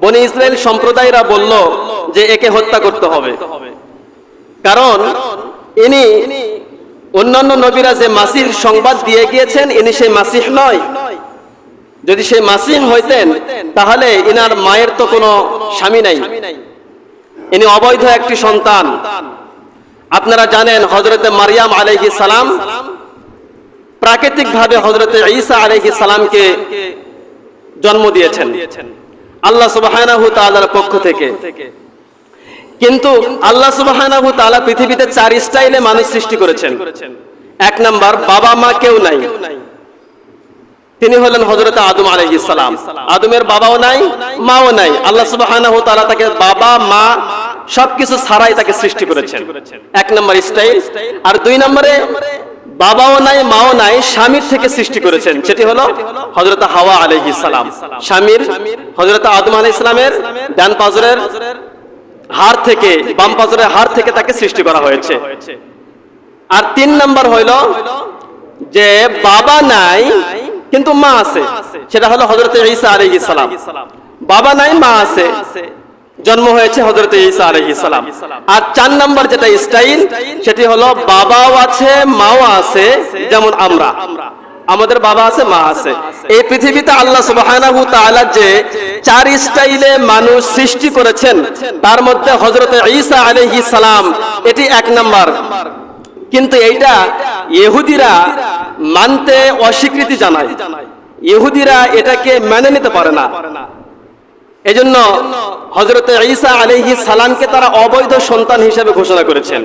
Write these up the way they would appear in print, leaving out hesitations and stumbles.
বনি ইসরাইল সম্প্রদায়রা বলল যে একে হত্যা করতে হবে, কারণ ইনি অন্যান্য নবীরা যে মাসিহর সংবাদ দিয়ে গিয়েছেন ইনি সেই মাসিহ নয়। যদি সেই মাসিহ হইতেন তাহলে ইনার মায়ের তো কোনো স্বামী নাই, ইনি অবৈধ একটি সন্তান। আপনারা জানেন হযরতে মারইয়াম আলাইহিস সালাম প্রাকৃতিকভাবে হযরতে ঈসা আলাইহিস সালামকে জন্ম দিয়েছেন আল্লাহ সুবহানাহু ওয়া তাআলার পক্ষ থেকে। কিন্তু আল্লাহ সুবহানাহু ওয়া তাআলা পৃথিবীতে 4 স্টাইলে মানুষ সৃষ্টি করেছেন। এক নাম্বার, বাবা মা কেউ নাই, তিনি হলেন হযরতে আদম আলাইহিস সালাম। আদমের বাবাও নাই, মাও নাই, আল্লাহ সুবহানাহু ওয়া তাআলা তাকে বাবা মা সবকিছু ছাড়াই তাকে সৃষ্টি করেছেন, এক নাম্বার স্টাইল। আর 2 নম্বরে বাবাও নাই মাও নাই, স্বামীর থেকে সৃষ্টি করেছেন, সেটি হলো হযরতে হাওয়া আলাইহিস সালাম। স্বামীর হযরতে আদম আলাইহিস সালামের ডান পাজরের হাড় থেকে বাম পাজরের হাড় থেকে তাকে সৃষ্টি করা হয়েছে। আর 3 নাম্বার হইল যে বাবা নাই কিন্তু মা আছে, সেটা হলো হযরতে ঈসা আলাইহিস সালাম। বাবা নাই মা আছে, জন্ম হয়েছে হযরতে ঈসা আলাইহিস সালাম। আর 4 নাম্বার যেটা স্টাইল সেটি হলো বাবাও আছে মাও আছে, যেমন আমরা, আমাদের বাবা আছে মা আছে। এই পৃথিবীতে আল্লাহ সুবহানাহু ওয়া তাআলা যে 4 স্টাইলে মানুষ সৃষ্টি করেছেন তার মধ্যে হযরতে ঈসা আলাইহিস সালাম এটি 1 নাম্বার। কিন্তু এইটা ইহুদিরা মানতে অস্বীকৃতি জানায়, ইহুদিরা এটাকে মেনে নিতে পারে না। এজন্য হযরতে ঈসা আলাইহিস সালামকে তারা অবৈধ সন্তান হিসেবে ঘোষণা করেছেন।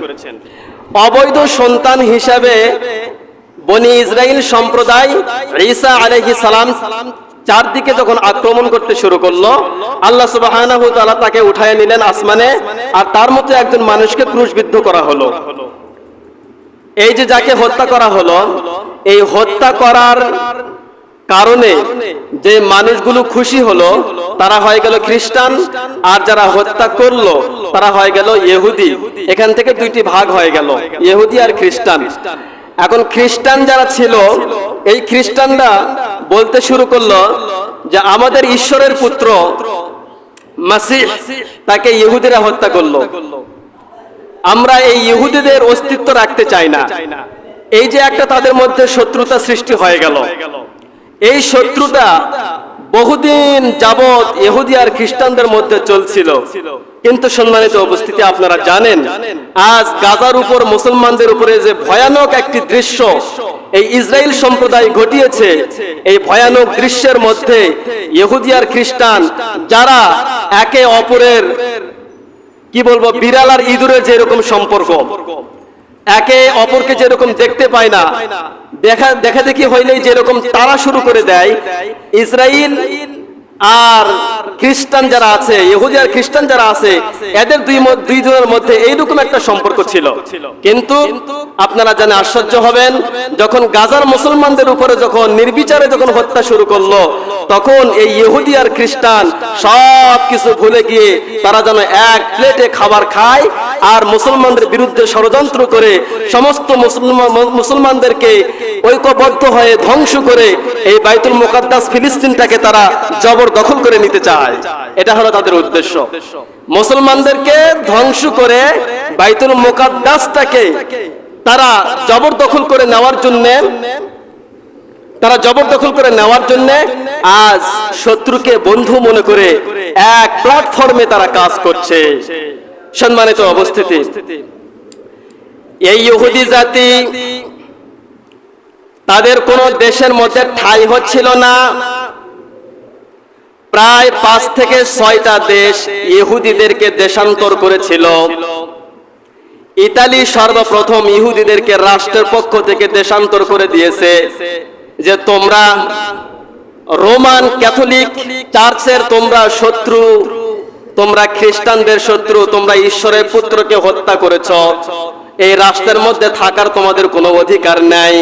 অবৈধ সন্তান হিসেবে বনি ইসরাইল সম্প্রদায় ঈসা আলাইহিস সালাম চারদিকে যখন আক্রমণ করতে শুরু করলো, আল্লাহ সুবহানাহু ওয়া তাআলা তাকে উঠায় নিলেন আসমানে, আর তার মতো একজন মানুষকে ক্রুশবিদ্ধ করা হলো। এই যে যাকে হত্যা করা হলো, এই হত্যা করার কারণে যে মানুষগুলো খুশি হলো তারা হয়ে গেল খ্রিস্টান, আর যারা হত্যা করলো তারা হয়ে গেল ইহুদি। এখান থেকে 2টি ভাগ হয়ে গেল, ইহুদি আর খ্রিস্টান। এখন খ্রিস্টান যারা ছিল, এই খ্রিস্টানরা বলতে শুরু করলো যে আমাদের ঈশ্বরের পুত্র মাসিহ, তাকে ইহুদিরা হত্যা করলো, আমরা এই ইহুদিদের অস্তিত্ব রাখতে চাই না। এই যে একটা তাদের মধ্যে শত্রুতা সৃষ্টি হয়ে গেল, এই শত্রুতা বহুদিন যাবত ইহুদি আর খ্রিস্টানদের মধ্যে চলছিল। কিন্তু সম্মানিত উপস্থিতি, আপনারা জানেন আজ গাজার উপর মুসলমানদের উপরে যে ভয়ানক একটি দৃশ্য এই ইসরাইল সম্প্রদায় ঘটিয়েছে, এই ভয়ানক দৃশ্যের মধ্যে ইহুদি আর খ্রিস্টান যারা একে অপরের কি বলবো বিড়াল আর ইঁদুরের যেরকম সম্পর্ক, একে অপরকে যেরকম দেখতে পায় না, দেখা দেখি হইলেই যেরকম তারা শুরু করে দেয়, ইসরাইল আর খ্রিস্টান যারা আছে, ইহুদি আর খ্রিস্টান যারা আছে, এদের দুই জনের মধ্যে এইরকম একটা সম্পর্ক ছিল। কিন্তু আপনারা জানে আশ্চর্য হবেন, যখন গাজার মুসলমানদের উপরে যখন নির্বিচারে যখন হত্যা শুরু করলো, তখন এই ইহুদি আর খ্রিস্টান সব কিছু ভুলে গিয়ে তারা যেন এক প্লেটে খাবার খায়, আর মুসলমানদের বিরুদ্ধে ষড়যন্ত্র করে সমস্ত মুসলমানদেরকে ঐক্যবদ্ধ হয়ে ধ্বংস করে এই বাইতুল মুকাদ্দাস ফিলিস্তিনটাকে তারা জবরদখল করে নিতে চায়। এটা হলো তাদের উদ্দেশ্য, মুসলমানদেরকে ধ্বংস করে বাইতুল মুকাদ্দাসটাকে তারা জবরদখল করে নেওয়ার জন্য আজ শত্রুকে বন্ধু মনে করে এক প্ল্যাটফর্মে তারা কাজ করছে। সম্মানিত উপস্থিতি, এই ইহুদি জাতি তাদের কোন দেশের মধ্যে ঠাঁই হচ্ছিল না। প্রায় 5 থেকে 6টা দেশ ইহুদিদেরকে দেশান্তর করেছিল। ইতালি সর্বপ্রথম ইহুদিদেরকে রাষ্ট্রের পক্ষ থেকে দেশান্তর করে দিয়েছে যে তোমরা রোমান ক্যাথলিক চার্চের তোমরা শত্রু, তোমরা খ্রিস্টানদের শত্রু, তোমরা ঈশ্বরের পুত্রকে হত্যা করেছ, এই রাষ্ট্রের মধ্যে থাকার তোমাদের কোনো অধিকার নাই।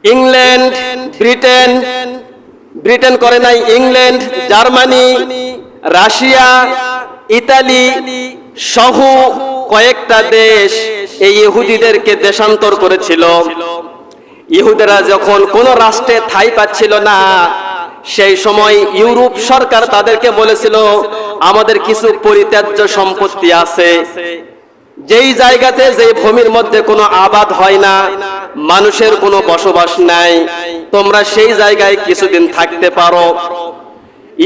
ইংল্যান্ড, ব্রিটেন করে নাই, ইংল্যান্ড, জার্মানি, রাশিয়া, ইতালি সহ কয়েকটা দেশ এই ইহুদিদেরকে দেশান্তর করেছিল। ইহুদিরা যখন কোন রাষ্ট্রে ঠাঁই পাচ্ছিল না, সেই সময় ইউরোপ সরকার তাদেরকে বলেছিল আমাদের কিছু পরিত্যাজ্য সম্পত্তি আছে, যেই জায়গাতে যে ভূমির মধ্যে কোনো আবাদ হয় না, মানুষের কোনো বসবাস নাই, তোমরা সেই জায়গায় কিছুদিন থাকতে পারো।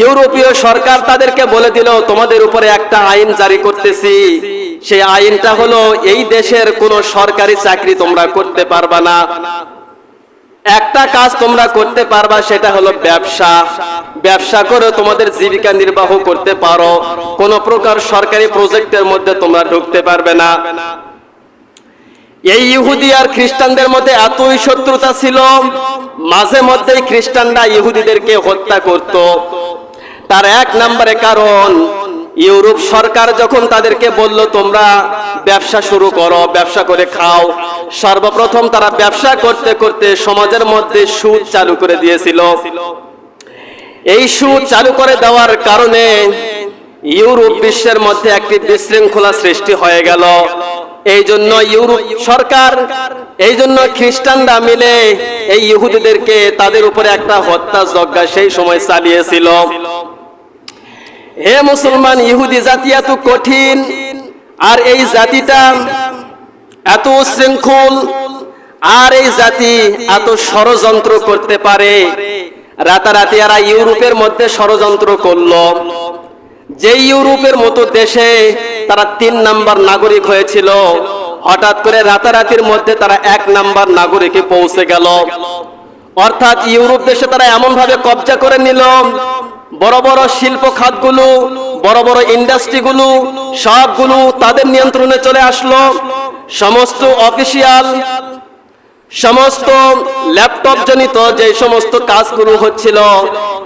ইউরোপীয় সরকার তাদেরকে বলে দিল তোমাদের উপরে একটা আইন জারি করতেছি, সেই আইনটা হলো এই দেশের কোনো সরকারি চাকরি তোমরা করতে পারবা না, একটা কাজ তোমরা করতে পারবা, সেটা হলো ব্যবসা। ব্যবসা করে তোমাদের জীবিকা নির্বাহ করতে পারো, কোন প্রকার সরকারি প্রজেক্টের মধ্যে তোমরা ঢুকতে পারবে না। এই ইহুদি আর খ্রিস্টানদের মধ্যে এতই শত্রুতা ছিল, মাঝে মধ্যেই খ্রিস্টানরা ইহুদিদেরকে হত্যা করত। তার এক নম্বরে কারণ, ইউরোপ সরকার যখন তাদেরকে বলল তোমরা ব্যবসা শুরু করো, ব্যবসা করে খাও, সর্বপ্রথম তারা ব্যবসা করতে করতে সমাজের মধ্যে সুদ চালু করে দিয়েছিল। এই সুদ চালু করে দেওয়ার কারণে ইউরোপ বিশ্বের মধ্যে একটি বিশৃঙ্খলা সৃষ্টি হয়ে গেল। এই জন্য ইউরোপ সরকার, এই জন্য খ্রিস্টানরা মিলে এই ইহুদিদেরকে তাদের উপরে একটা হত্যাযজ্ঞ সেই সময় চালিয়েছিল। হে মুসলমান, ইহুদি জাতি এত কঠিন, আর এই জাতিটা এত শৃঙ্খল, আর এই জাতি এত ষড়যন্ত্র করতে পারে। রাতারাতি এরা ইউরোপের মধ্যে ষড়যন্ত্র করলো। যে ইউরোপের মতো দেশে তারা 3 নাম্বার নাগরিক হয়েছিল, হঠাৎ করে রাতারাতির মধ্যে তারা 1 নাম্বার নাগরিকে পৌঁছে গেল। অর্থাৎ ইউরোপ দেশে তারা এমন ভাবে কবজা করে নিল, বড় বড় শিল্প খাতগুলো, বড় বড় ইন্ডাস্ট্রিগুলো সবগুলো তাদের নিয়ন্ত্রণে চলে আসলো। সমস্ত অফিসিয়াল, সমস্ত ল্যাপটপ জনিত যে সমস্ত কাজগুলো হচ্ছিল,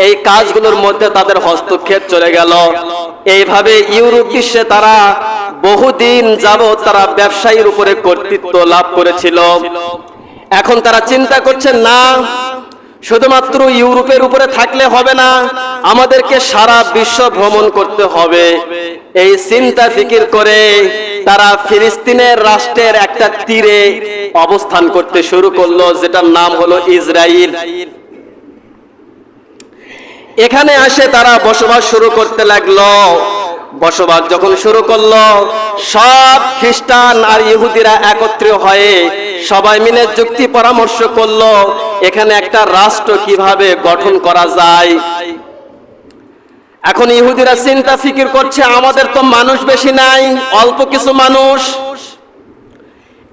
এই কাজগুলোর মধ্যে তাদের হস্তক্ষেপ চলে গেল। এইভাবে ইউরোপ বিশ্বে তারা বহুদিন যাবৎ তারা ব্যবসায়ীর উপরে কর্তৃত্ব লাভ করেছিল। এখন তারা চিন্তা করছে, না শুধুমাত্র ইউরোপের উপরে থাকলে হবে না, আমাদেরকে সারা বিশ্ব ভ্রমণ করতে হবে। এই চিন্তা ফিকির করে তারা ফিলিস্তিনের রাষ্ট্রের একটা তীরে অবস্থান করতে শুরু করলো, যেটার নাম হলো ইসরায়েল। এখানে আসে তারা বসবাস শুরু করতে লাগলো। বসবাস যখন শুরু করলো, সব খ্রিস্টান আর ইহুদিরা একত্রিত হয়ে সবাই মিলে যুক্তি পরামর্শ করলো এখানে একটা রাষ্ট্র কিভাবে গঠন করা যায়। এখন ইহুদিরা চিন্তা ফিকির করছে, আমাদের তো মানুষ বেশি নাই, অল্প কিছু মানুষ,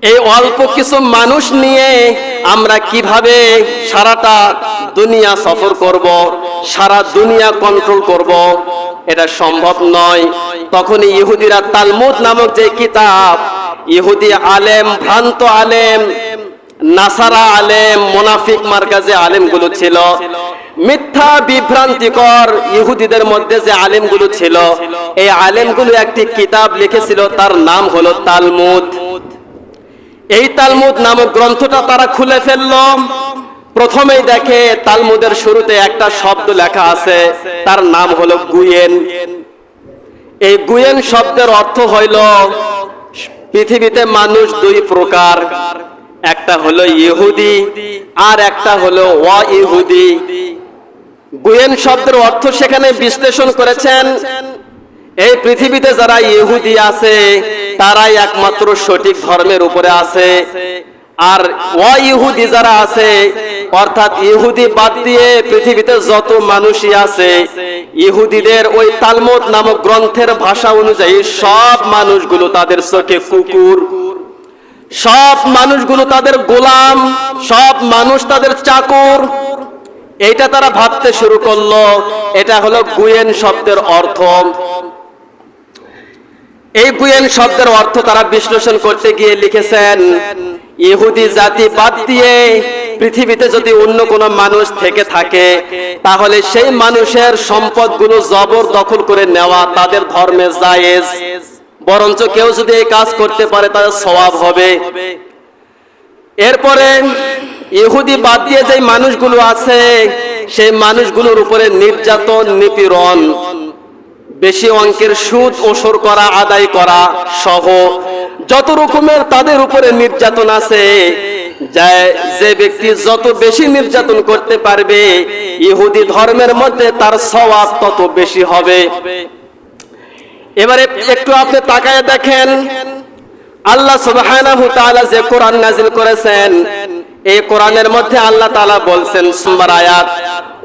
এই অল্প কিছু মানুষ নিয়ে আমরা কিভাবে সারাটা দুনিয়া সফর করব, সারা দুনিয়া কন্ট্রোল করব, এটা সম্ভব নয়। তখন ইহুদিরা তালমুদ নামক যে কিতাব, ইহুদি আলেম, ভ্রান্ত আলেম, নাসারা আলেম, মুনাফিক মার্কাজে আলেমগুলো ছিল, মিথ্যা বিভ্রান্তিকর ইহুদিদের মধ্যে যে আলেমগুলো ছিল, এই আলেমগুলো একটি কিতাব লিখেছিল, তার নাম হলো তালমুদ। এই তালমুদ নামক গ্রন্থটা তারা খুলে ফেলল। প্রথমেই দেখে তালমুদের শুরুতে একটা শব্দ লেখা আছে, তার নাম হলো গুয়েন। এই গুয়েন শব্দের অর্থ হইল পৃথিবীতে মানুষ 2 প্রকার, একটা হলো ইহুদি আর একটা হলো অ-ইহুদি। গুয়েন শব্দের অর্থ সেখানে বিশ্লেষণ করেছেন, এই পৃথিবীতে যারা ইহুদি আছে তারাই একমাত্র সঠিক ধর্মের উপরে আছে, আর অ-ইহুদি যারা আছে, অর্থাৎ ইহুদি বাদ দিয়ে পৃথিবীতে যত মানুষই আছে, ইহুদিদের ওই তালমুদ নামক গ্রন্থের ভাষা অনুযায়ী সব মানুষগুলো তাদের চোখে কুকুর, সব মানুষগুলো তাদের গোলাম, সব মানুষ তাদের চাকর। এইটা তারা ভাবতে শুরু করলো। এটা হলো গুয়েন শব্দের অর্থ। এই গুয়েন শব্দের অর্থ তারা বিশ্লেষণ করতে গিয়ে লিখেছেন, ইহুদি জাতি বাদ দিয়ে পৃথিবীতে যদি অন্য কোনো মানুষ থেকে থাকে, তাহলে সেই মানুষের সম্পদগুলো জবরদখল করে নেওয়া তাদের ধর্মে জায়েজ, বরঞ্চ কেউ যদি এই কাজ করতে পারে তাদের সওয়াব হবে। এরপরে ইহুদি বাদ দিয়ে যে মানুষগুলো আছে, সেই মানুষগুলোর উপরে নির্যাতন, নিপীড়ন, বেশি অঙ্কের সুদ ওসর করা, আদায় করা সহ যত রকমের তাদের উপরে নির্যাতন আছে, যে ব্যক্তি যত বেশি নির্যাতন করতে পারবে ইহুদি ধর্মের মধ্যে তার সওয়াব তত বেশি হবে। এবারে একটু আপনি তাকায় দেখেন, আল্লাহ সুবহানাহু তাআলা যে কোরআন নাযিল করেছেন, এই কোরআনের মধ্যে আল্লাহ তাআলা বলছেন সুরার আয়াত,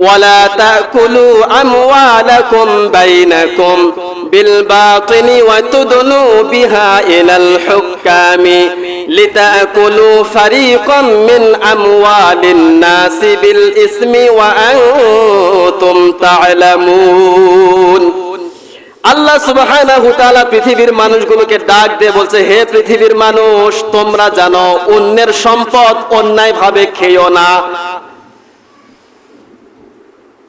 ওয়ালা তাকুলু আমওয়ালাকুম বাইনাকুম বিল বাতিনি ওয়া তুদনু বিহা ইলাল হুকামি লিতাকুলু ফারিকাম মিন আমওয়ালিন নাসি বিল ইসমি ওয়া আনতুম তা'লামুন। আল্লাহ সুবহানাহু তাআলা পৃথিবীর মানুষগুলোকে ডাক দিয়ে বলছে, হে পৃথিবীর মানুষ, তোমরা জানো অন্যের সম্পদ অন্যায়ভাবে খেও না।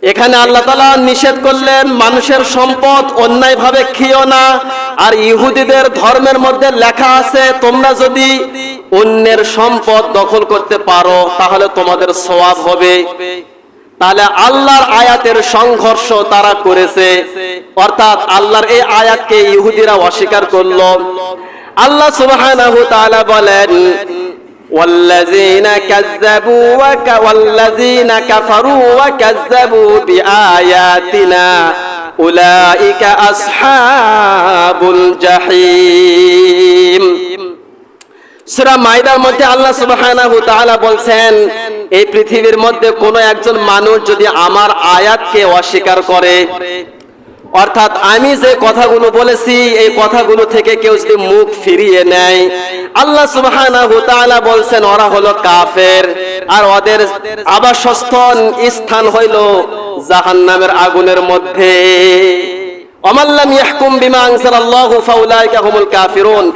এখানে আল্লাহ তাআলা নিষেধ করলেন মানুষের সম্পদ অন্যায়ভাবে খেও না। আর ইহুদিদের ধর্মের মধ্যে লেখা আছে, তোমরা যদি অন্যের সম্পদ দখল করতে পারো তাহলে তোমাদের সওয়াব হবে। তাহলে আল্লাহর আয়াতের সংঘর্ষ তারা করেছে, অর্থাৎ আল্লাহর এই আয়াতকে ইহুদিরা অস্বীকার করলো। আল্লাহ সুবহানাহু তাআলা বলেন, ওয়াল্লাযীনা কাযযাবু ওয়াল্লাযীনা কাফারু ওয়া কাযযাবু বিআয়াতিনা উলাইকা আসহাবুল জাহিম। সূরা মাইদার মধ্যে আল্লাহ সুবহানাহু তাআলা বলছেন, এই পৃথিবীর মধ্যে কোনো একজন মানুষ যদি আমার আয়াতকে অস্বীকার করে, অর্থাৎ আমি যে কথাগুলো বলেছি এই কথাগুলো থেকে কেউ যদি মুখ ফিরিয়ে নেয়, আল্লাহ সুবহানাহু তাআলা বলছেন ওরা হলো কাফের, আর ওদের আবাসস্থল স্থান হইল জাহান্নামের আগুনের মধ্যে। ওয়ামাল্লাম ইয়াহকুম বিমা আনজালাল্লাহু ফাউলাইকা হুমুল কাফিরুন।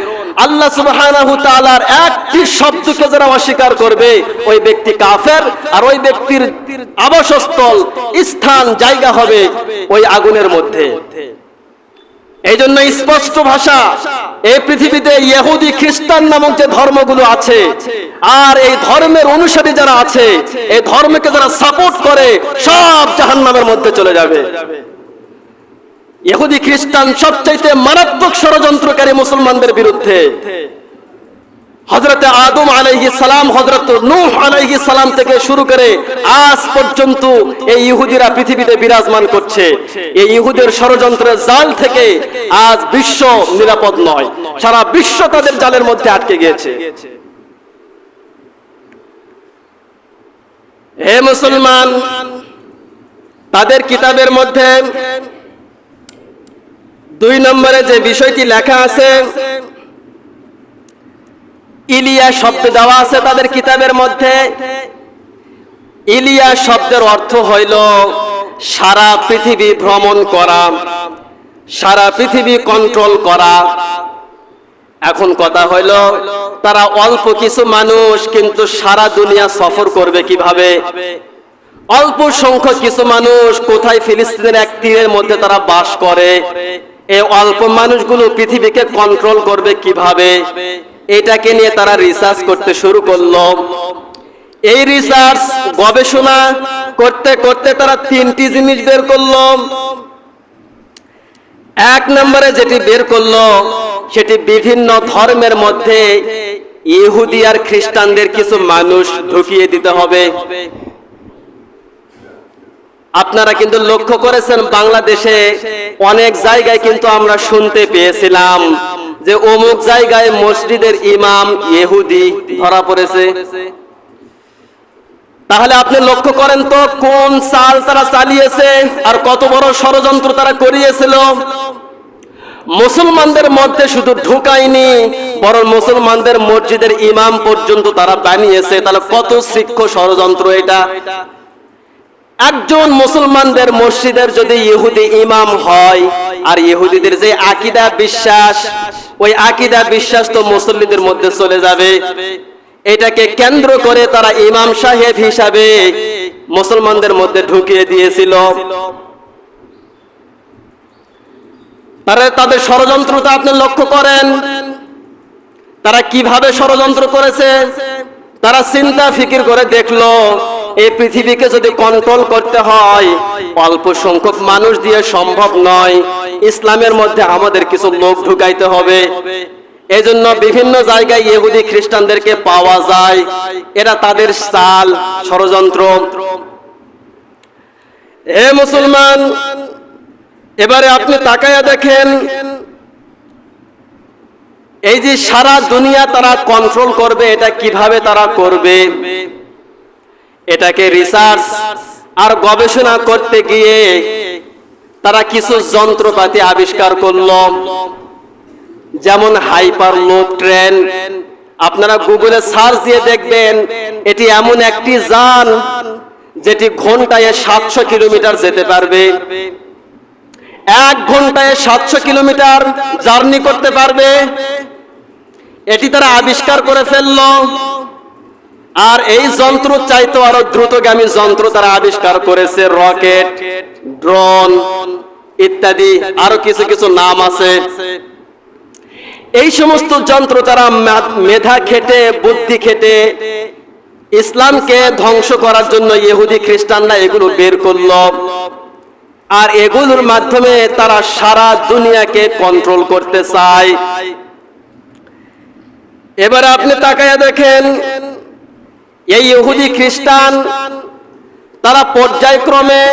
আল্লাহ সুবহানাহু তাআলার একটি শব্দকে যারা অস্বীকার করবে ওই ব্যক্তি কাফের, আর ওই ব্যক্তির আবাসস্থল স্থান জায়গা হবে ওই আগুনের মধ্যে। এই জন্য স্পষ্ট ভাষা, এই পৃথিবীতে ইহুদি খ্রিস্টান নামক যে ধর্মগুলো আছে আর এই ধর্মের অনুসারী যারা আছে, এই ধর্মকে যারা সাপোর্ট করে সব জাহান্নামের মধ্যে চলে যাবে। ইহুদি খ্রিস্টান সবচাইতে মারাত্মক ষড়যন্ত্রকারী মুসলমানদের বিরুদ্ধে। হযরত আদম আলাইহিস সালাম, হযরত নূহ আলাইহিস সালাম থেকে শুরু করে আজ পর্যন্ত এই ইহুদিরা পৃথিবীতে বিরাজমান করছে। এই ইহুদের ষড়যন্ত্রের জাল থেকে আজ বিশ্ব নিরাপদ নয়, সারা বিশ্ব তাদের জালের মধ্যে আটকে গিয়েছে। হে মুসলমান, তাদের কিতাবের মধ্যে 2 নম্বরে যে বিষয়টি লেখা আছে, ইলিয়া শব্দ দেওয়া আছে তাদের কিতাবের মধ্যে। ইলিয়া শব্দের অর্থ হইল সারা পৃথিবী ভ্রমণ করা, সারা পৃথিবী কন্ট্রোল করা। এখন কথা হইল, তারা অল্প কিছু মানুষ কিন্তু সারা দুনিয়া সফর করবে কিভাবে? অল্প সংখ্যক কিছু মানুষ কোথায় ফিলিস্তিনের এক তীরের মধ্যে তারা বাস করে, এই অল্প মানুষগুলো পৃথিবীকে কন্ট্রোল করবে কিভাবে? এটাকে নিয়ে তারা রিসার্চ করতে শুরু করলো। এই রিসার্চ গবেষণা করতে করতে তারা 3টি জিনিস বের করলো। 1 নম্বরে যেটি বের করলো সেটি বিভিন্ন ধর্মের মধ্যে ইহুদি আর খ্রিস্টানদের কিছু মানুষ ঢুকিয়ে দিতে হবে। আপনারা কিন্তু লক্ষ্য করেছেন বাংলাদেশে অনেক জায়গায় কিন্তু আমরা শুনতে পেয়েছিলাম যে অমুক জায়গায় মসজিদের ইমাম ইহুদি ধরা পড়েছে। তাহলে আপনি লক্ষ্য করেন তো কোন চাল তারা চালিয়েছে আর কত বড় ষড়যন্ত্র তারা করিয়েছিল। মুসলমানদের মধ্যে শুধু ঢুকায়নি, বরং মুসলমানদের মসজিদের ইমাম পর্যন্ত তারা বানিয়েছে। তাহলে কত শিক্ষ ষড়যন্ত্র এটা। একজন মুসলমানদের মসজিদের যদি ইহুদি ইমাম হয় আর ইহুদিদের যে আকীদা বিশ্বাস, ওই আকীদা বিশ্বাস তো মুসল্লিদের মধ্যে চলে যাবে। এটাকে কেন্দ্র করে তারা ইমাম সাহেব হিসাবে মুসলমানদের মধ্যে ঢুকিয়ে দিয়েছিল। তাদের ষড়যন্ত্রটা আপনি লক্ষ্য করেন, তারা কিভাবে ষড়যন্ত্র করেছে। তারা চিন্তা ফিকির করে দেখলো এই পৃথিবীকে যদি কন্ট্রোল করতে হয় অল্প সংখ্যক মানুষ দিয়ে সম্ভব নয়, ইসলামের মধ্যে আমাদের কিছু লোক ঢুকাইতে হবে। এজন্য বিভিন্ন জায়গায় ইহুদি খ্রিস্টানদেরকে পাওয়া যায়, এরা তাদের চাল ষড়যন্ত্র। হে মুসলমান, এবারে আপনি তাকায়া দেখেন, এই যে সারা দুনিয়া তারা কন্ট্রোল করবে, এটা কিভাবে তারা করবে? এটাকে রিসার্চ আর গবেষণা করতে গিয়ে তারা কিছু যন্ত্রপাতি আবিষ্কার করলো, যেমন হাইপারলুপ ট্রেন। আপনারা গুগলে সার্চ দিয়ে দেখবেন, এটি এমন একটি যান যেটি ঘন্টায় 700 কিলোমিটার যেতে পারবে। 1 ঘন্টায় 700 কিলোমিটার জার্নি করতে পারবে, এটি তারা আবিষ্কার করে ফেললো। আর এই যন্ত্র চাইতো আরো দ্রুতগামী যন্ত্র তারা আবিষ্কার করেছে, রকেট, ড্রোন ইত্যাদি, আরো কিছু কিছু নাম আছে। এই সমস্ত যন্ত্র তারা মেধা খেটে, বুদ্ধি খেটে ইসলামকে ধ্বংস করার জন্য ইহুদি খ্রিস্টানরা এগুলো বের করলো। আর এগুলোর মাধ্যমে তারা সারা দুনিয়াকে কন্ট্রোল করতে চায়। এবার আপনি তাকায়া দেখেন, এই ইহুদি খ্রিস্টান তারা পর্যায়ক্রমে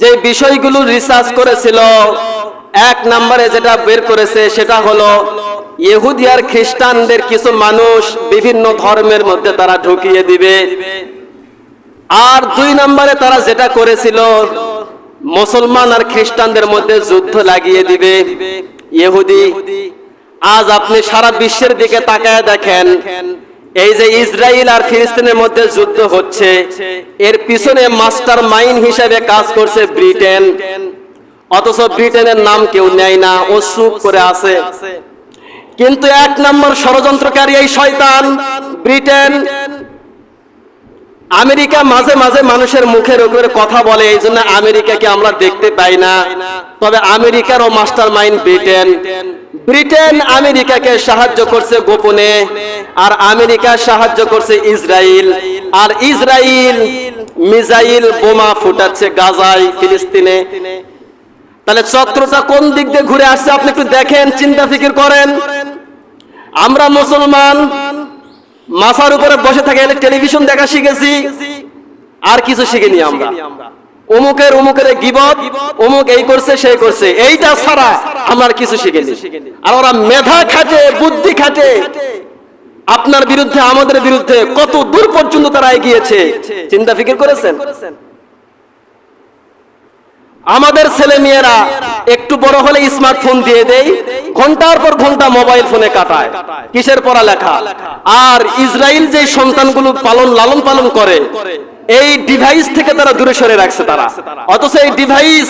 যে বিষয়গুলো রিসার্চ করেছিল, 1 নম্বরে যেটা বের করেছে সেটা হলো ইহুদি আর খ্রিস্টানদের কিছু মানুষ বিভিন্ন ধর্মের মধ্যে তারা ঢুকিয়ে দিবে। আর 2 নম্বরে তারা যেটা করেছিল, মুসলমান আর খ্রিস্টানদের মধ্যে যুদ্ধ লাগিয়ে দিবে ইহুদি। আজ আপনি সারা বিশ্বের দিকে তাকায় দেখেন, এই যে ইসরায়েল আর ফিলিস্তিনের মধ্যে যুদ্ধ হচ্ছে, এর পিছনে মাস্টার মাইন্ড হিসেবে কাজ করছে ব্রিটেন। অথচ ব্রিটেনের নাম কেউ নেয় না, ও চুপ করে আছে। কিন্তু 1 নম্বর ষড়যন্ত্রকারী এই শয়তান ব্রিটেন। আমেরিকা মাঝে মাঝে মানুষের মুখের উপরে কথা বলে, এই জন্য আমেরিকাকে আমরা দেখতে পাই না, তবে আমেরিকারও মাস্টার মাইন্ড ব্রিটেন। ব্রিটেন আমেরিকাকে সাহায্য করছে গোপনে, আর আমেরিকা সাহায্য করছে ইসরায়েল। আর ইসরায়েল মিসাইল বোমা ফুটাচ্ছে গাজায়, ফিলিস্তিনে। তাহলে চক্রটা কোন দিক দিয়ে ঘুরে আসছে আপনি একটু দেখেন, চিন্তা ফিকির করেন। আমরা মুসলমান মাথার উপরে বসে থাকে টেলিভিশন দেখা শিখেছি, আর কিছু শিখিনি আমরা। অমুকের গীবত, অমুক এই করছে সেই করছে, এইটা ছাড়া আমরা কিছু শিখিনি। আর ওরা মেধা খাটে, বুদ্ধি খাটে আপনার বিরুদ্ধে, আমাদের বিরুদ্ধে কত দূর পর্যন্ত তারা এগিয়েছে, চিন্তা ফিকির করেছেন? আমাদের ছেলে মেয়েরা একটু বড় হলে স্মার্টফোন দিয়ে দেই, ঘন্টার পর ঘন্টা মোবাইল ফোনে কাটায়, কিসের পড়ালেখা? আর ইসরায়েল যে সন্তানগুলো লালন পালন করে, এই ডিভাইস থেকে তারা দূরে সরে রাখছে তারা। অথচ এই ডিভাইস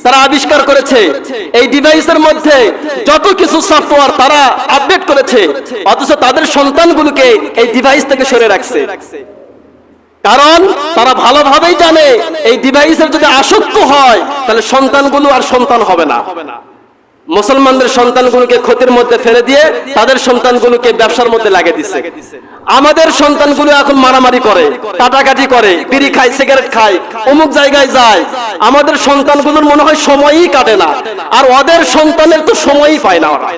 তারা আবিষ্কার করেছে, এই ডিভাইসের মধ্যে যত কিছু সফটওয়্যার তারা আপডেট করেছে, অথচ তাদের সন্তানগুলোকে এই ডিভাইস থেকে সরে রাখছে। কারণ তারা ভালোভাবেই জানে, এই ডিভাইসের যদি আসক্ত হয় তাহলে সন্তানগুলো আর সন্তান হবে না। মুসলমানদের সন্তানগুলোকে ক্ষতির মধ্যে ফেলে দিয়ে তাদের সন্তানগুলোকে ব্যবসার মধ্যে লাগিয়ে দিচ্ছে। আমাদের সন্তানগুলো এখন মারামারি করে, কাটাকাটি করে, বিড়ি খায়, সিগারেট খায়, অমুক জায়গায় যায়। আমাদের সন্তানগুলোর মনে হয় সময়ই কাটে না, আর ওদের সন্তানের তো সময়ই পায় না ওরা।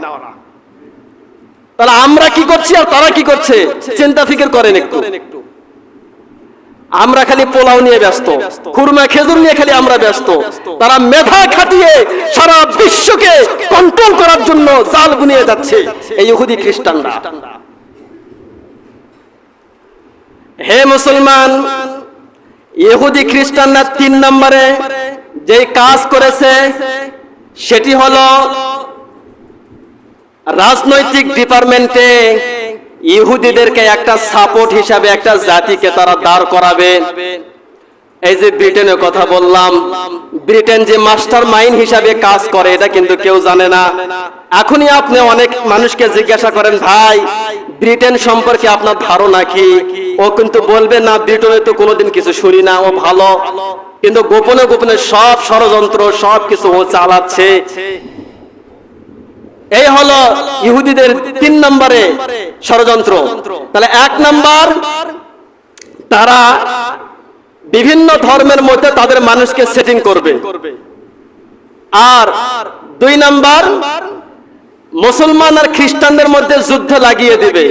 তাহলে আমরা কি করছি আর তারা কি করছে, চিন্তা ফিকির করেন একটু। আমরা খালি পোলাও নিয়ে ব্যস্ত, খুরমা খেজুর নিয়ে খালি আমরা ব্যস্ত। তারা মেধা খাটিয়ে সারা বিশ্বকে কন্ট্রোল করার জন্য জাল বুনিয়ে যাচ্ছে এই ইহুদি খ্রিস্টানরা। হে মুসলমান, ইহুদি খ্রিস্টানরা 3 নম্বরে যে কাজ করেছে সেটি হলো রাজনৈতিক ডিপার্টমেন্টে ইহুদিদেরকে একটা সাপোর্ট হিসাবে একটা জাতিকে তারা দাঁড় করাবে। এই যে ব্রিটেনের কথা বললাম, ব্রিটেন যে মাস্টার মাইন্ড হিসাবে কাজ করে এটা কিন্তু কেউ জানে না। এখনই আপনি অনেক মানুষকে জিজ্ঞাসা করেন, ভাই ব্রিটেন সম্পর্কে আপনার ধারণা কি? ও কিন্তু বলবে না, ব্রিটেনে তো কোনোদিন কিছু শুনি না, ও ভালো। কিন্তু গোপনে গোপনে সব ষড়যন্ত্র, সব কিছু ও চালাচ্ছে। এই হলো ইহুদিদের 3 নম্বরে ষড়যন্ত্র। তাহলে 1 নম্বর, তারা বিভিন্ন ধর্মের মধ্যে তাদের মানুষকে সেটিং করবে। আর 2 নম্বর, মুসলমান আর খ্রিস্টানদের মধ্যে যুদ্ধ লাগিয়ে দিবে,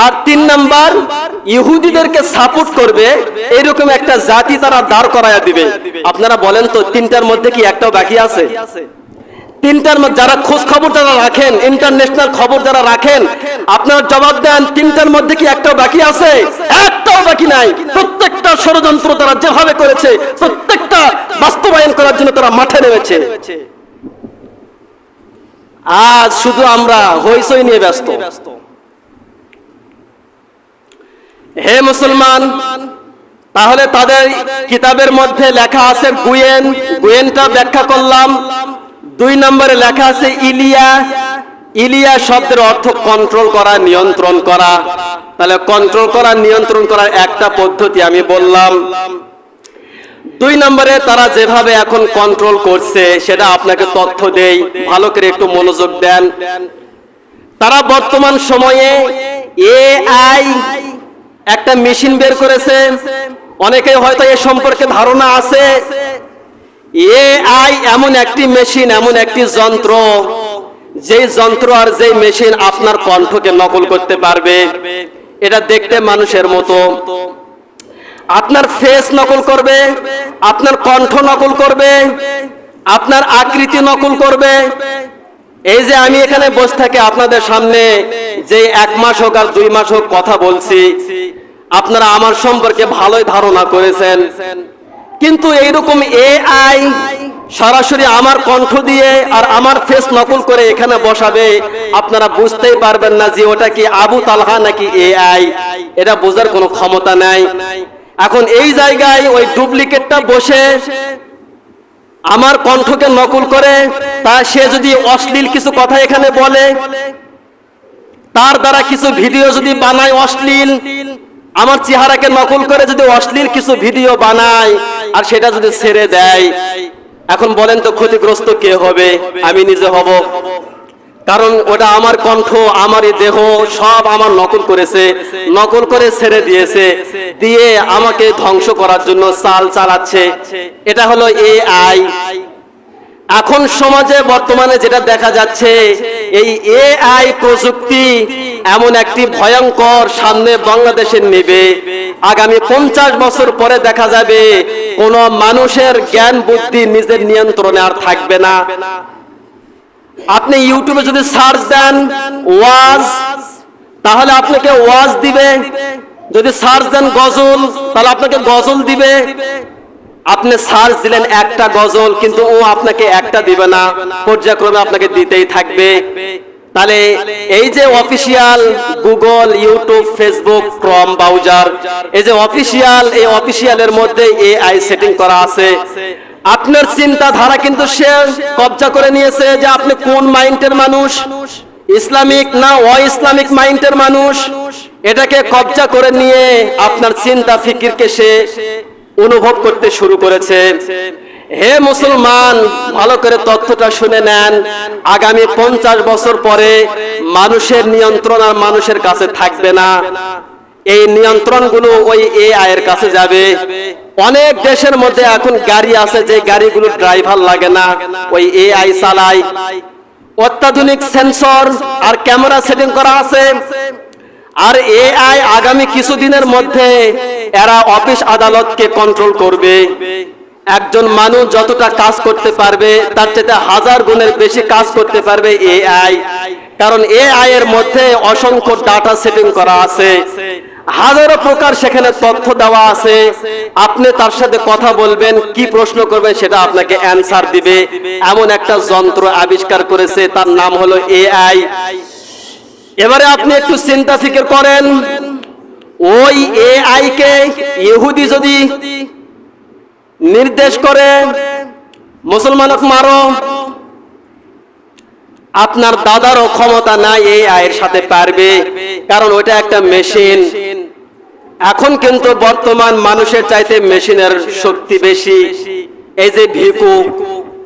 আর 3 নাম্বার ইহুদিদেরকে সাপোর্ট করবে, এরকম একটা জাতি তারা দাঁড় করায়া দিবে। আপনারা বলেন তো, 3টার মধ্যে কি একটাও বাকি আছে? 3টার মধ্যে যারা খোঁজ খবর যারা রাখেন, ইন্টারন্যাশনাল খবর যারা রাখেন, আপনারা জবাব দেন, 3টার মধ্যে কি একটাও বাকি আছে? একটাও বাকি নাই। প্রত্যেকটা ষড়যন্ত্র তারা যেভাবে করেছে, প্রত্যেকটা বাস্তবায়ন করার জন্য তারা মাঠে নেমেছে। আজ শুধু আমরা হইচই নিয়ে ব্যস্ত। হে মুসলমান, তাহলে তাদের কিতাবের মধ্যে লেখা আছে গুয়েন, গুয়েনটা ব্যাখ্যা করলাম। 2 নম্বরে লেখা আছে ইলিয়া, ইলিয়া শব্দের অর্থ কন্ট্রোল করা, নিয়ন্ত্রণ করা। তাহলে কন্ট্রোল করা, নিয়ন্ত্রণ করার একটা পদ্ধতি আমি বললাম। 2 নম্বরে তারা যেভাবে এখন কন্ট্রোল করছে সেটা আপনাকে তথ্য দেই, ভালো করে একটু মনোযোগ দেন। তারা বর্তমান সময়ে এআই একটা মেশিন বের করেছে, অনেকে হয়তো এ সম্পর্কে ধারণা আছে। এআই এমন একটি মেশিন, এমন একটি যন্ত্র, যেই যন্ত্র আর যেই মেশিন আপনার কণ্ঠকে নকল করতে পারবে। এটা দেখতে মানুষের মতো, আপনার ফেস নকল করবে, আপনার কণ্ঠ নকল করবে, আপনার আকৃতি নকল করবে। এই যে আমি এখানে বসে থেকে আপনাদের সামনে যে 1 মাস হোক আর 2 মাস হোক কথা বলছি, আপনারা আমার সম্পর্কে ভালোই ধারণা করেছেন। কিন্তু এইরকম এআই সরাসরি আমার কণ্ঠ দিয়ে আর আমার ফেস নকল করে এখানে বসাবে, আপনারা বুঝতেই পারবেন না যে ওটা কি আবু তালহা নাকি এআই। এটা বোঝার কোনো ক্ষমতা নাই। এখন এই জায়গায় ওই ডুপ্লিকেটটা বসে আমার কণ্ঠকে নকল করে, তা সে যদি অশ্লীল কিছু কথা এখানে বলে, তার দ্বারা কিছু ভিডিও যদি বানায় অশ্লীল, আমার চেহারাকে নকল করে যদি অশ্লীল কিছু ভিডিও বানায় আর সেটা যদি ছেড়ে দেয়, এখন বলেন তো ক্ষতিগ্রস্ত কে হবে? আমি নিজে হব। কারণ ওটা আমার কণ্ঠ, আমারই দেহ, সব আমার নকল করেছে, নকল করে ছেড়ে দিয়েছে, দিয়ে আমাকে ধ্বংস করার জন্য চাল চালাচ্ছে। এটা হলো এআই। এখন সমাজে বর্তমানে যেটা দেখা যাচ্ছে, এই এআই প্রযুক্তি এমন একটি ভয়ঙ্কর সামনে বাংলাদেশে নেবে। আগামী 50 বছর পরে দেখা যাবে কোন মানুষের জ্ঞান বুদ্ধি নিজের নিয়ন্ত্রণে আর থাকবে না। আপনি ইউটিউবে যদি সার্চ দেন ওয়াজ, তাহলে আপনাকে ওয়াজ দিবে। যদি সার্চ দেন গজল, তাহলে আপনাকে গজল দিবে। আপনি সার্চ দিলেন একটা গজল, কিন্তু ও আপনাকে একটা দিবে না, পর্যায়ক্রমে আপনাকে দিতেই থাকবে। তাহলে এই যে official Google, YouTube, Facebook, Chrome browser, এই যে অফিসিয়াল, এই অফিসিয়ালের মধ্যে এআই সেটিং করা আছে। আপনার চিন্তাধারা কিন্তু সে কবজা করে নিয়েছে যে আপনি কোন মাইন্ডের মানুষ, ইসলামিক না অ-ইসলামিক মাইন্ডের মানুষ। এটাকে কবজা করে নিয়ে আপনার চিন্তা ফিকিরকে সে অনুভব করতে শুরু করেছে। হে মুসলমান, ভালো করে তথ্যটা শুনে নেন। আগামী 50 বছর পরে মানুষের নিয়ন্ত্রণ আর মানুষের কাছে থাকবে না। এই নিয়ন্ত্রণগুলো ওই এআই এর কাছে যাবে। অনেক দেশের মধ্যে এখন গাড়ি আছে যে গাড়িগুলো ড্রাইভার লাগে না, ওই এআই চালায়। অত্যাধুনিক সেন্সর আর ক্যামেরা সেটিং করা আছে। আর এআই আগামী কিছুদিনের মধ্যে এরা অফিস আদালতকে কন্ট্রোল করবে। একজন মানুষ যতটা কাজ করতে পারবে তার চেয়ে 1000 গুণের বেশি কাজ করতে পারবে এআই। কারণ এআই এর মধ্যে অসংখ্য ডাটা সেটিং করা আছে, হাজারো প্রকার সেখানে তথ্য দেওয়া আছে। আপনি তার সাথে কথা বলবেন, কি প্রশ্ন করবেন সেটা আপনাকে অ্যানসার দিবে। এমন একটা যন্ত্র আবিষ্কার করেছে, তার নাম হলো এআই। এবারে আপনি একটু চিন্তা ফিকির করেন, ওই এআই কে ইহুদি যদি নির্দেশ করে মুসলমানকে মারো, আপনার দাদারও ক্ষমতা নাই এআই এর সাথে পারবে, কারণ ওটা একটা মেশিন। এখন কিন্তু বর্তমান মানুষের চাইতে মেশিনের শক্তি বেশি। এই যে ভিকু,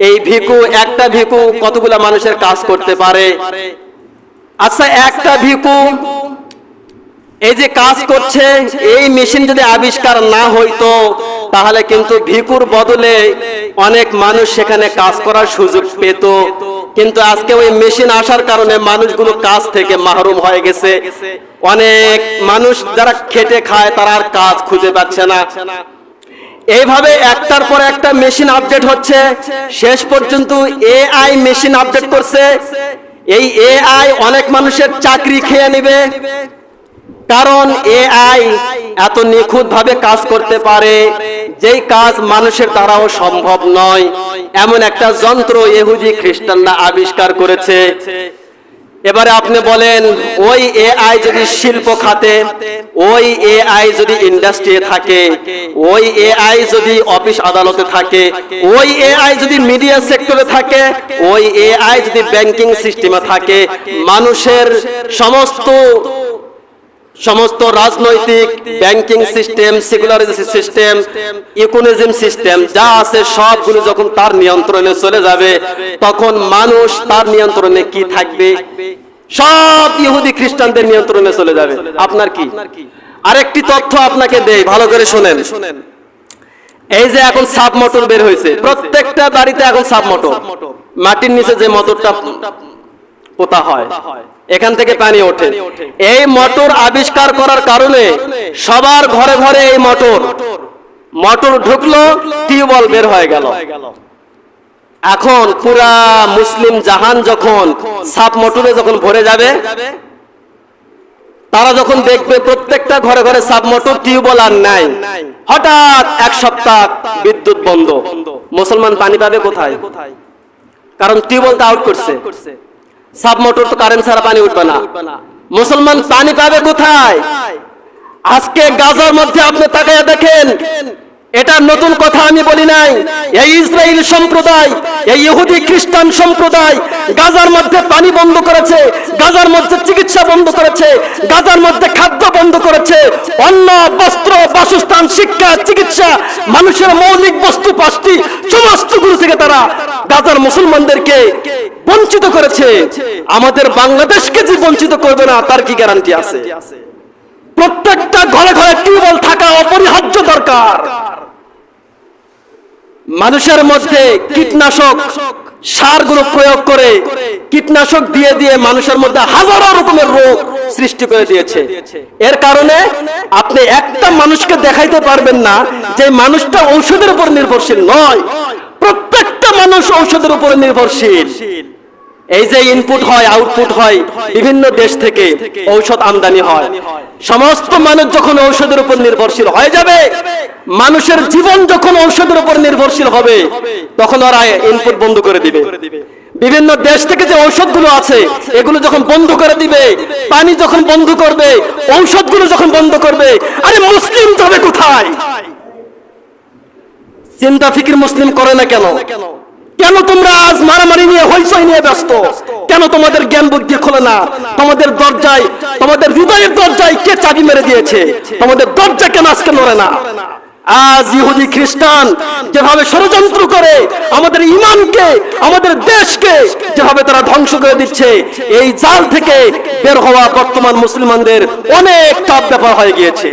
এই ভিকু, একটা ভিকু কতগুলা মানুষের কাজ করতে পারে? আচ্ছা, একটা ভিকু এই যে কাজ করছে, এই মেশিন যদি আবিষ্কার না হইতো তাহলে কিন্তু ভিকুর বদলে অনেক মানুষ সেখানে কাজ করার সুযোগ পেত। কিন্তু আজকে ওই মেশিন আসার কারণে মানুষগুলো কাজ থেকে মাহরুম হয়ে গেছে। অনেক মানুষ যারা খেটে খায় তারা আর কাজ খুঁজে পাচ্ছে না। এইভাবে একটার পর একটা মেশিন আপডেট হচ্ছে, শেষ পর্যন্ত এআই মেশিন আপডেট করছে। এই এআই অনেক মানুষের চাকরি খেয়ে নেবে, কারণ এআই এত নিখুঁত ভাবে কাজ করতে পারে যেই কাজ মানুষের দ্বারাও সম্ভব নয়। এমন একটা যন্ত্র ইহুদি খ্রিস্টানরা আবিষ্কার করেছে। এবারে আপনি বলেন, ওই এআই যদি শিল্প খাতে, ওই এআই যদি ইন্ডাস্ট্রি থাকে, ওই এআই যদি অফিস আদালতে থাকে, ওই এআই যদি মিডিয়া সেক্টরে থাকে, ওই এআই যদি ব্যাংকিং সিস্টেমে থাকে, মানুষের সমস্ত রাজনৈতিক, banking system, secularism system, economism system যা আছে সবগুলো যখন তার নিয়ন্ত্রণে চলে যাবে, তখন মানুষ তার নিয়ন্ত্রণে কি থাকবে? সব ইহুদি খ্রিস্টানদের নিয়ন্ত্রণে চলে যাবে। আপনার কি? আরেকটি তথ্য আপনাকে দেই, ভালো করে শুনেন। এই যে এখন সাব মোটর বের হয়েছে, প্রত্যেকটা বাড়িতে এখন সাব মোটর, মাটির নিচে যে মোটরটা পোতা হয়, এখান থেকে পানি ওঠে। এই মোটর আবিষ্কার করার কারণে সবার ঘরে ঘরে এই মোটর ঢুকলো, টিউবওয়েল বের হয়ে গেল। এখন পুরা মুসলিম জাহান যখন সাব মোটরে যখন ভরে যাবে, তারা যখন দেখবে প্রত্যেকটা ঘরে ঘরে সাব মোটর, টিউবওয়েল আর নাই, হঠাৎ এক সপ্তাহ বিদ্যুৎ বন্ধ, মুসলমান পানি পাবে কোথায়? কারণ টিউবওয়েল তো আউট করছে, সাব মোটর তো কারেন্ট ছাড়া পানি উঠবে না। মুসলমান পানি পাবে কোথায়? আজকে গাজার মধ্যে আপনি তাকায়া দেখেন, এটা নতুন কথা আমি বলি নাই। এই ইসরায়েল সম্প্রদায়, এই ইহুদি খ্রিস্টান সম্প্রদায় গাজার মধ্যে পানি বন্ধ করেছে, গাজার মধ্যে চিকিৎসা বন্ধ করেছে, গাজার মধ্যে খাদ্য বন্ধ করেছে, অন্ন, বস্ত্র, বাসস্থান, শিক্ষা, চিকিৎসা, মানুষের মৌলিক বস্তু 5টি সমস্তগুলো থেকে তারা গাজার মুসলমানদেরকে বঞ্চিত করেছে। আমাদের বাংলাদেশকে যে বঞ্চিত করবে না তার কি গ্যারান্টি আছে? প্রত্যেকটা ঘরে ঘরে টিউবওয়েল থাকা অপরিহার্য দরকার। মানুষের মধ্যে কীটনাশক সারগুলো প্রয়োগ করে, কীটনাশক দিয়ে দিয়ে মানুষের মধ্যে হাজারো রকমের রোগ সৃষ্টি করে দিয়েছে। এর কারণে আপনি একটা মানুষকে দেখাইতে পারবেন না যে মানুষটা ঔষধের উপর নির্ভরশীল নয়। প্রত্যেকটা মানুষ ঔষধের উপর নির্ভরশীল। এই যে ইনপুট হয়, আউটপুট হয়, বিভিন্ন দেশ থেকে ঔষধ আমদানি হয়। সমস্ত মানুষ যখন ঔষধের উপর নির্ভরশীল হয়ে যাবে, মানুষের জীবন যখন ঔষধের উপর নির্ভরশীল হবে, তখন ওরা ইনপুট বন্ধ করে দিবে। বিভিন্ন দেশ থেকে যে ঔষধগুলো আছে এগুলো যখন বন্ধ করে দিবে, পানি যখন বন্ধ করবে, ঔষধগুলো যখন বন্ধ করবে, আরে মুসলিম যাবে কোথায়? চিন্তা ফিকির মুসলিম করে না কেন? কেন তোমরা আজ মারামারি নিয়ে, হইচই নিয়ে ব্যস্ত? কেন তোমাদের জ্ঞান বুদ্ধি খোলে না? তোমাদের দরজায়, তোমাদের হৃদয়ের দরজায় কে চাবি মেরে দিয়েছে? তোমাদের দরজা কেন আজকে নড়ে না? আজ ইহুদি খ্রিস্টান যেভাবে ষড়যন্ত্র করে আমাদের ঈমানকে, আমাদের দেশকে যেভাবে তারা ধ্বংস করে দিচ্ছে, এই জাল থেকে বের হওয়া বর্তমান মুসলমানদের অনেক টাফ ব্যাপার হয়ে গিয়েছে।